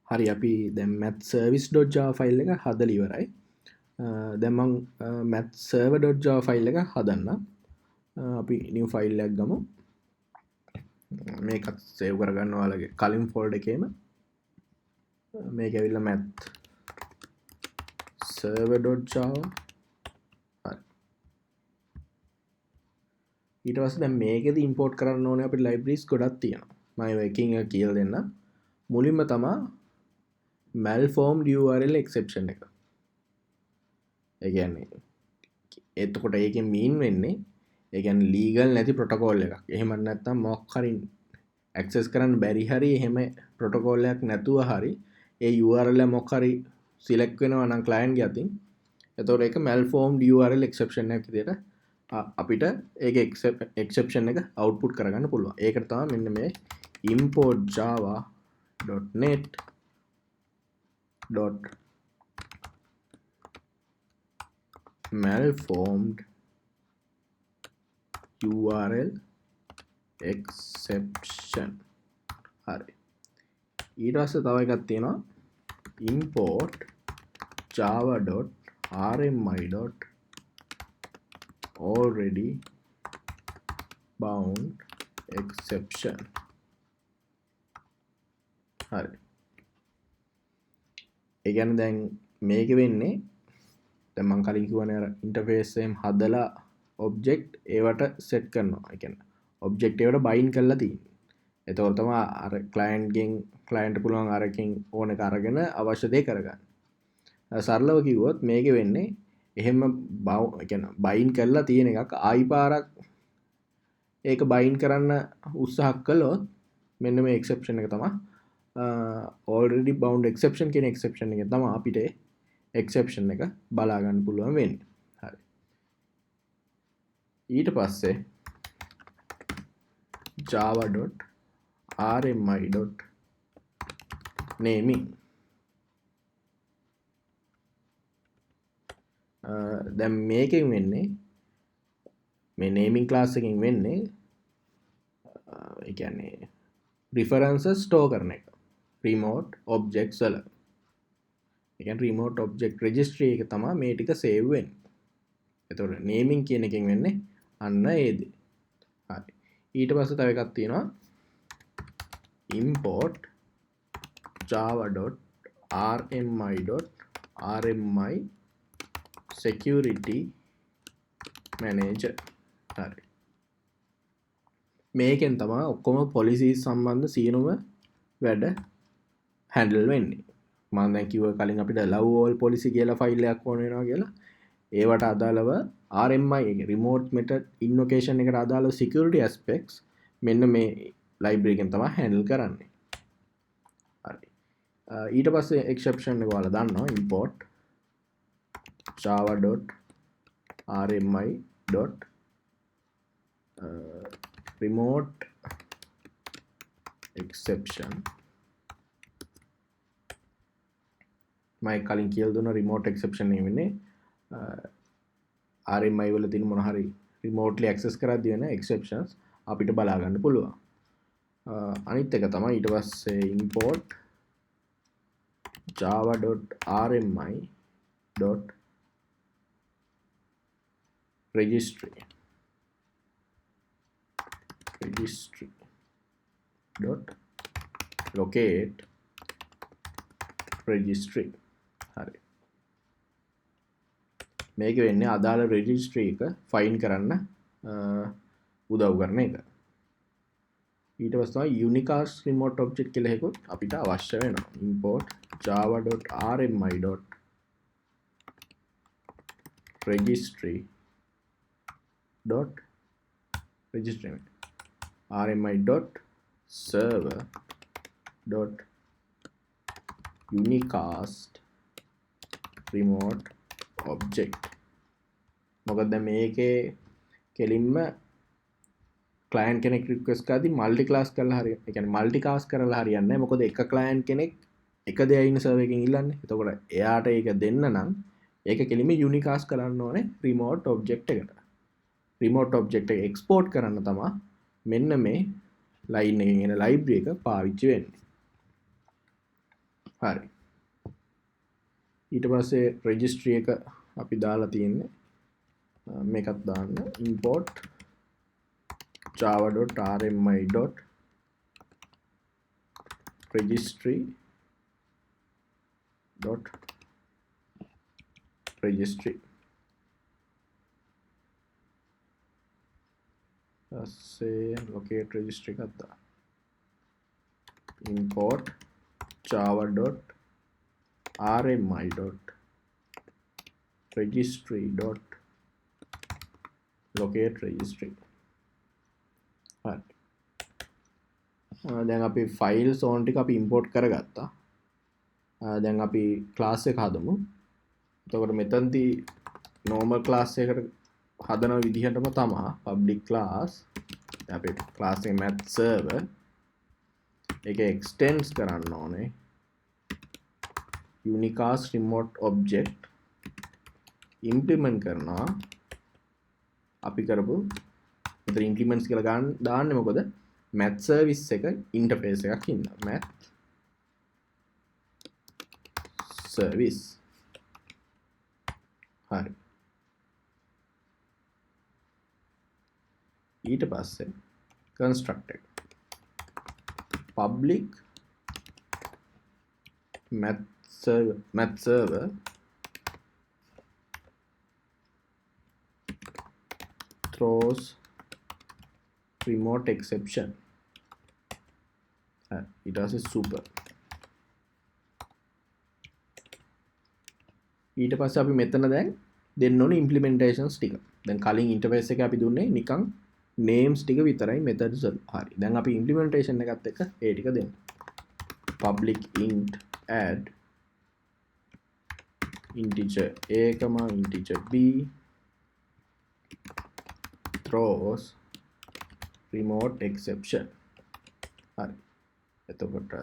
හරි අපි දැන් math_service.java ෆයිල් එක හදලා ඉවරයි. දැන් මම math_server.java ෆයිල් එක හදන්න. අපි new ෆයිල් එකක් ගමු. මේකත් සේව් කරගන්න ඔයාලගේ කලින් ෆෝල්ඩර් එකේම. මේක ඇවිල්ලා math_server.java. හරි. ඊට පස්සේ දැන් මේකෙදි import කරන්න ඕනේ අපිට libraries ගොඩක් තියෙනවා. මම ඒකකින් එක කියලා දෙන්නම්. මුලින්ම තමයි malformed URL exception එක. ඒ කියන්නේ එතකොට ඒකෙන් mean වෙන්නේ ඒ කියන්නේ legal නැති protocol එකක්. එහෙම නැත්නම් මොකක් හරි access කරන්න බැරි හරි එහෙම protocol එකක් නැතුව හරි ඒ URL එක මොකක් හරි select වෙනවා නම් client ගේ අතින් එතකොට ඒක malformed URL exception එකක් විදියට අපිට ඒක exception එක output කරගන්න පුළුවන්. ඒකට තමයි මෙන්න මේ import java.net malformed URL exception. හරි. ඊට පස්සේ තව එකක් තියෙනවා import java.rmi.already bound exception. හරි. ඒ කියන්නේ දැන් මේක වෙන්නේ දැන් මම කලින් කිව්වනේ අර ඉන්ටර්ෆේස් එකෙන් හදලා ඔබ්ජෙක්ට් ඒවට සෙට් කරනවා. ඒ කියන්නේ ඔබ්ජෙක්ට් ඒවට බයින්ඩ් කරලා තියෙන්නේ. එතකොට තමයි අර ක්ලයන්ට් පුළුවන් අරකින් ඕන එක අරගෙන අවශ්‍ය දේ කරගන්න. සරලව කිව්වොත් මේක වෙන්නේ එහෙම බයින්ඩ් කරලා තියෙන එකක් ආයි පාරක් ඒක බයින්ඩ් කරන්න උත්සාහ කළොත් මෙන්න මේ එක්සෙප්ෂන් එක තමයි already bound exception කියන exception එක තමයි අපිට exception එක බලා ගන්න පුළුවන් වෙන්නේ. හරි. ඊට පස්සේ java.rmi.naming දැන් මේකෙන් වෙන්නේ මේ naming class එකෙන් වෙන්නේ ඒ කියන්නේ references store කරන එක remote objects වල. ඒ කියන්නේ remote object registry එක තමයි මේ ටික save වෙන්නේ. එතකොට naming කියන එකෙන් වෙන්නේ අන්න ඒ දේ. හරි. ඊට පස්සේ තව එකක් තියෙනවා import java.rmi.rmi security manager. හරි. මේකෙන් තමයි ඔක්කොම policies සම්බන්ධ සියලුම වැඩ handle වෙන්නේ. මම දැන් කිව්ව කලින් අපිට love all policy කියලා ෆයිල් එකක් ඕන වෙනවා කියලා. ඒවට අදාළව RMI remote method invocation එකට අදාළව security aspects මෙන්න මේ library එකෙන් තමයි handle කරන්නේ. හරි. ඊට පස්සේ exception එක ඔයාලා දන්නවා import java.rmi.remote exception. මම කලින් කියලා දුන්න remote exception එක වෙන්නේ RMI වල තියෙන මොන හරි remotely access කරද්දී වෙන exceptions අපිට බලා ගන්න පුළුවන්. අනිත් එක තමයි ඊට පස්සේ import java.rmi.registry locate registry. හරි. මේක වෙන්නේ අදාළ registry එක find කරන්න උදව් කරන එක. ඊට පස්සේ තමයි unicast remote object කියලා එකක් අපිට අවශ්‍ය වෙනවා. import java.rmi.registry rmi.server.unicast remote object. මොකද දැන් මේකේ කෙලින්ම client කෙනෙක් request කරද්දී multi class කරලා හරිය. ඒ කියන්නේ multicast කරලා හරියන්නේ නැහැ. මොකද එක client කෙනෙක් එක දෙයක් ඉන්න server එකකින් ඉල්ලන්නේ. එතකොට එයාට ඒක දෙන්න නම් ඒක කෙලින්ම unicast කරන්න ඕනේ remote object එකට. remote object එක export කරන්න තමයි මෙන්න මේ line එකෙන් එන library එක පාවිච්චි වෙන්නේ. හරි. ඊට පස්සේ registry එක අපි දාලා තියෙන්නේ මේකත් දාන්න import java.rmi.registry පස්සේ locate registry එකක් දාන්න import java.rmi.registry.locate registry. හරි. දැන් අපි ෆයිල්ස් ඕන් ටික අපි ඉම්පෝර්ට් කරගත්තා. දැන් අපි ක්ලාස් එක හදමු. එතකොට මෙතනදී normal class එකකට හදන විදිහටම තමයි public class. අපි class එක math server එක extends කරන්න ඕනේ unicast remote object implement කරනවා අපි කරපු මෙතන implements කියලා ගන්න දාන්නේ මොකද math service එක interface එකක් ඉන්නවා math service හරි ඊට පස්සේ constructed public math server throws remote exception. It has a super. ඊට පස්සේ අපි මෙතන දැන් දෙන්න ඕනේ implementations ටික. දැන් කලින් interface එක අපි දුන්නේ නිකන් names ටික විතරයි methods වල. හරි. දැන් අපි implementation එකත් එක්ක ඒ ටික දෙමු. public int add integer a, integer b throws remote exception. හරි. එතකොට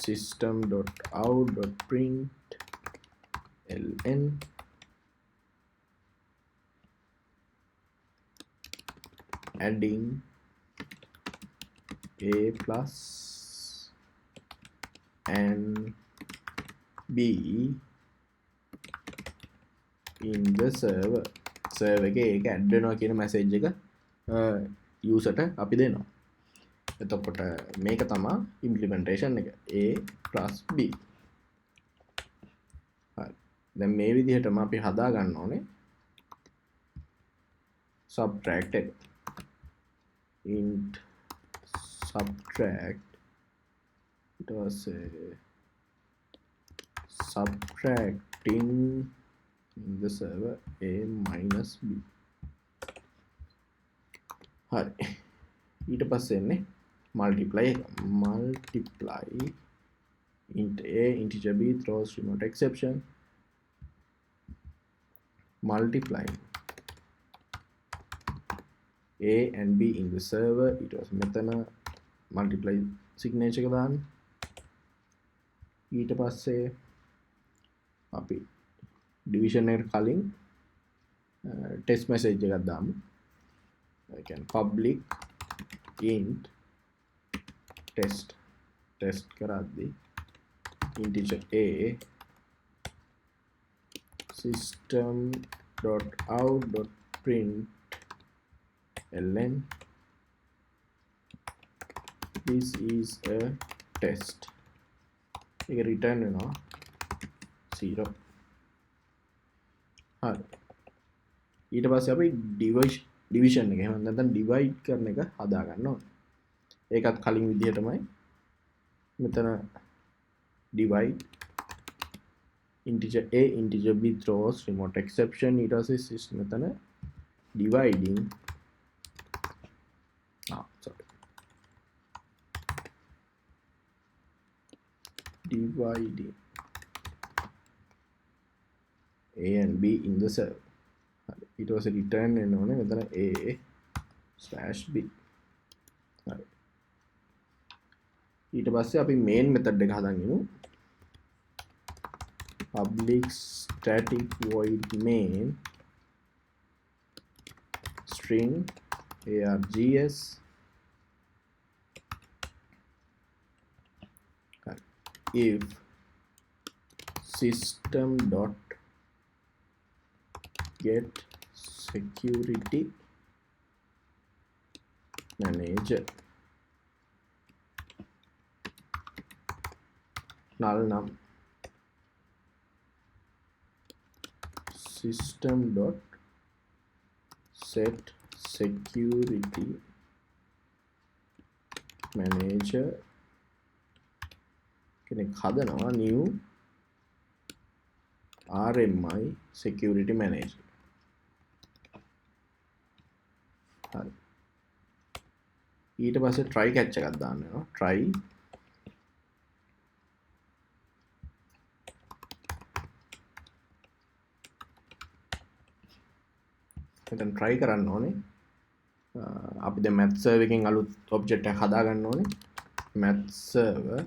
system.out.println adding a plus and b in the server එකේ ඒක ඇඩ් වෙනවා කියන මැසේජ් එක යූසර්ට අපි දෙනවා. එතකොට මේක තමයි implementation එක a plus b. හරි. දැන් මේ විදිහටම අපි හදා ගන්න ඕනේ subtract එක. int subtract it was subtracting in the server a minus b. හරි ඊට පස්සේ එන්නේ multiply int a integer b throws remote exception multiplying a and b in the server it was මෙතන multiply signature එක දාන්න ඊට පස්සේ අපි division එකට කලින් test message එකක් දාමු I can public int test කරද්දී integer a system.out.println this is a test ඒක return වෙනවා 0. හරි ඊට පස්සේ අපි division එක එහෙම නැත්නම් divide කරන එක හදා ගන්න ඕනේ. ඒකත් කලින් විදිහටමයි මෙතන divide integer a integer b throws remote exception ඊට පස්සේ system මෙතන dividing dividing a and b in the server. It was a return and on මෙතන a/b. හරි. ඊට පස්සේ අපි main method එක හදන් ඉමු. public static void main string args if system dot get security manager null num system dot set security manager කෙනෙක් හදනවා new RMI security manager. හරි. ඊට පස්සේ try catch එකක් දාන්න වෙනවා. try එතන try කරන්න ඕනේ. අපි දැන් math server එකෙන් අලුත් object එකක් හදා ගන්න ඕනේ. math server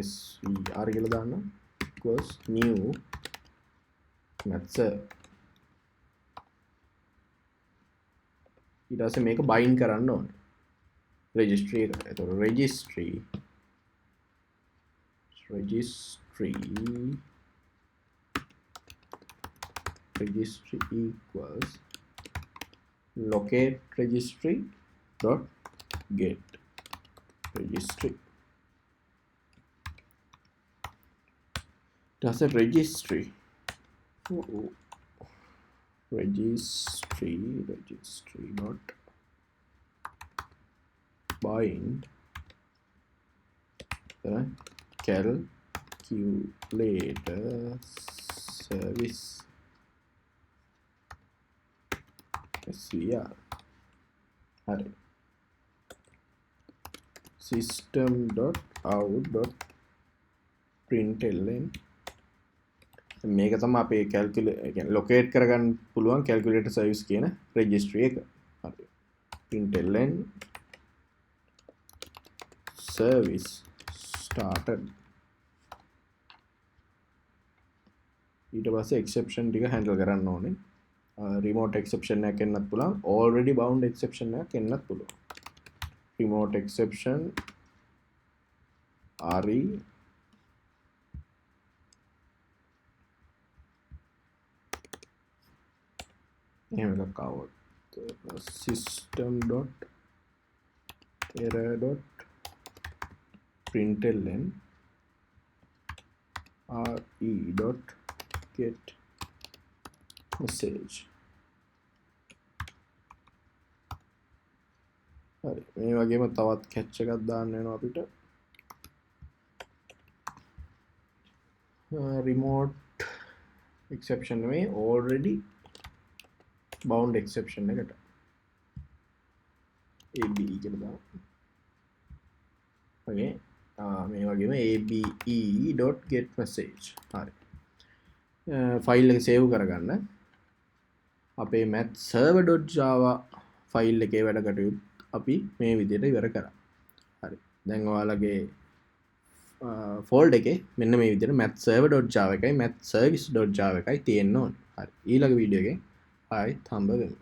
SVR කියලා දාන්න equals new math server. ඊට පස්සේ මේක bind කරන්න ඕනේ registry එකට. එතකොට registry equals locate registry dot get registry. Does a registry dot bind the calculator service SVR. හරි. system dot out dot println මේක තමයි අපේ locate කරගන්න පුළුවන් calculator service කියන registry එක. හරි. println service started. ඊට පස්සේ exception ටික handle කරන්න ඕනේ. remote exception එකක් එන්නත් පුළුවන්, already bound exception එකක් එන්නත් පුළුවන්. remote exception RE එහෙම එකක් ආවොත් system dot error dot println RE dot get message. හරි. මේ වගේම තවත් catch එකක් දාන්න වෙනවා අපිට. remote exception නෙමෙයි already bound exception එකට ABE කියලා දාන්න. ඔකේ. මේ වගේම abe.getMessage. හරි. ෆයිල් එක සේව් කරගන්න අපේ mathserver.java ෆයිල් එකේ වැඩ කටයුතු අපි මේ විදිහට ඉවර කරා. හරි. දැන් ඔයාලගේ ෆෝල්ඩර් එකේ මෙන්න මේ විදිහට mathserver.java එකයි mathservice.java එකයි තියෙන්න ඕනේ. හරි. ඊළඟ වීඩියෝ එකෙන් ආයෙත් හම්බ වෙමු.